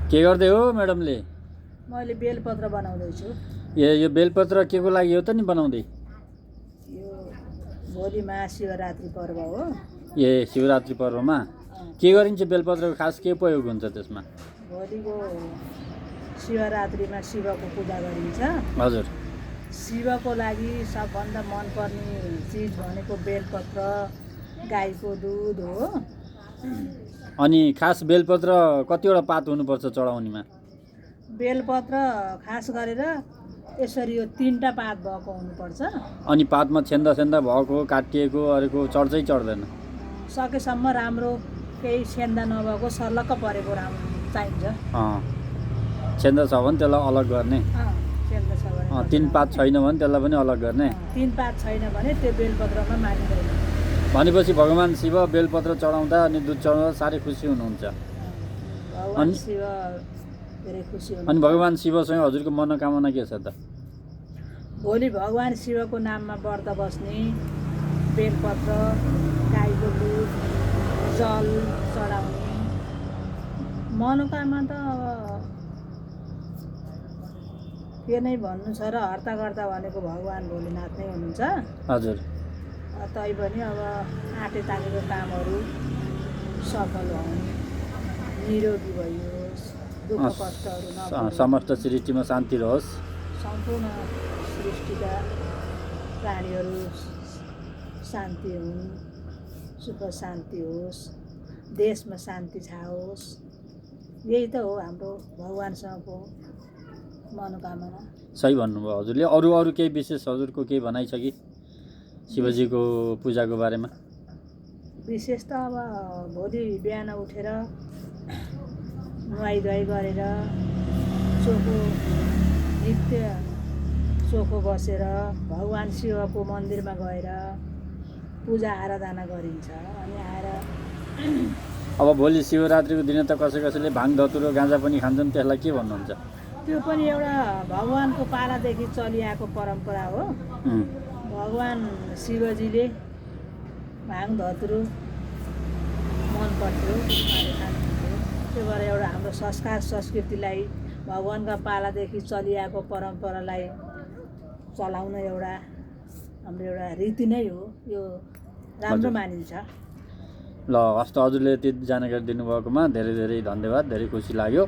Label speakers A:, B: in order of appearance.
A: के गर्दै हो म्याडमले?
B: मैले बेलपत्र बनाउँदैछु।
A: यो बेलपत्र के को लागि हो त नि बनाउँदै?
B: यो भोलि महाशिवरात्रि पर्व हो।
A: शिवरात्रि पर्वमा के गरिन्छ? बेलपत्रको खास के प्रयोग हुन्छ त्यसमा?
B: भोलिको शिवरात्रिमा शिवको पूजा गरिन्छ।
A: हजुर।
B: शिवको लागि सबभन्दा मनपर्ने चिज भनेको बेलपत्र, गाईको दुध हो।
A: अनि खास बेलपत्र कतिवटा पात हुनुपर्छ चढाउनेमा?
B: बेलपत्र खास गरेर यसरी यो 3टा पात भएको हुनुपर्छ।
A: अनि पातमा छेन्दा भएको काटिएको अरेको चढ्दै चढ्दैन?
B: सकेसम्म राम्रो केही छेन्दा नभएको सर्लक्क परेको राम्रो चाहिन्छ।
A: छेन्दा छ भने त्यसलाई अलग गर्ने।
B: छेन्दा छ भने
A: 3 पात छैन भने त्यसलाई पनि अलग गर्ने।
B: 3 पात छैन भने त्यो बेलपत्रमा मानिँदैन।
A: भनेपछि भगवान शिव बेलपत्र चढाउँदा अनि दुध चढाउँदा साह्रै खुसी हुनुहुन्छ।
B: भगवान शिव धेरै खुसी हुनुहुन्छ।
A: अनि भगवान शिवसँग हजुरको मनोकामना के छ त?
B: भोलि भगवान शिवको नाममा व्रत बस्ने, बेलपत्र, गाईको दुध, जल चढाउने मनोकामना त अब के नै भन्नु छ र, हर्ताकर्ता भनेको भगवान भोलेनाथ नै हुनुहुन्छ।
A: हजुर।
B: तैपनि अब आँटे ताकेको कामहरू सफल हुन्, निरोगी भइयोस्, दुःख कष्टहरू नपरोस्,
A: समस्त सृष्टिमा शान्ति रहोस्,
B: सम्पूर्ण सृष्टिका प्राणीहरू शान्ति हुन्, सुख शान्ति होस्, देशमा शान्ति छाओस्। यही त हो हाम्रो भगवानसँगको मनोकामना।
A: सही भन्नुभयो हजुरले। अरू केही विशेष हजुरको केही भनाइ छ कि शिवजीको पूजाको बारेमा?
B: विशेष त अब भोलि बिहान उठेर नुहाइधुवाइ गरेर नित्य चोखो बसेर भगवान शिवको मन्दिरमा गएर पूजा आराधना गरिन्छ। अनि आएर
A: अब भोलि शिवरात्रिको दिन त कसैले भाङ धतुरो गाँजा पनि खान्छन्, त्यसलाई के भन्नुहुन्छ?
B: त्यो पनि एउटा भगवानको पालादेखि चलिआएको परम्परा हो। भगवान शिवजीले भाङ धतुरो मन पर्थ्यो, खानुहुन्थ्यो। त्यो भएर एउटा हाम्रो संस्कार संस्कृतिलाई, भगवानका पालादेखि चलिआएको परम्परालाई चलाउन एउटा हाम्रो एउटा रीति नै हो। यो राम्रो मानिन्छ।
A: ल हस्त हजुरले त्यति जानकारी दिनुभएकोमा धेरै धेरै धन्यवाद। धेरै खुसी लाग्यो।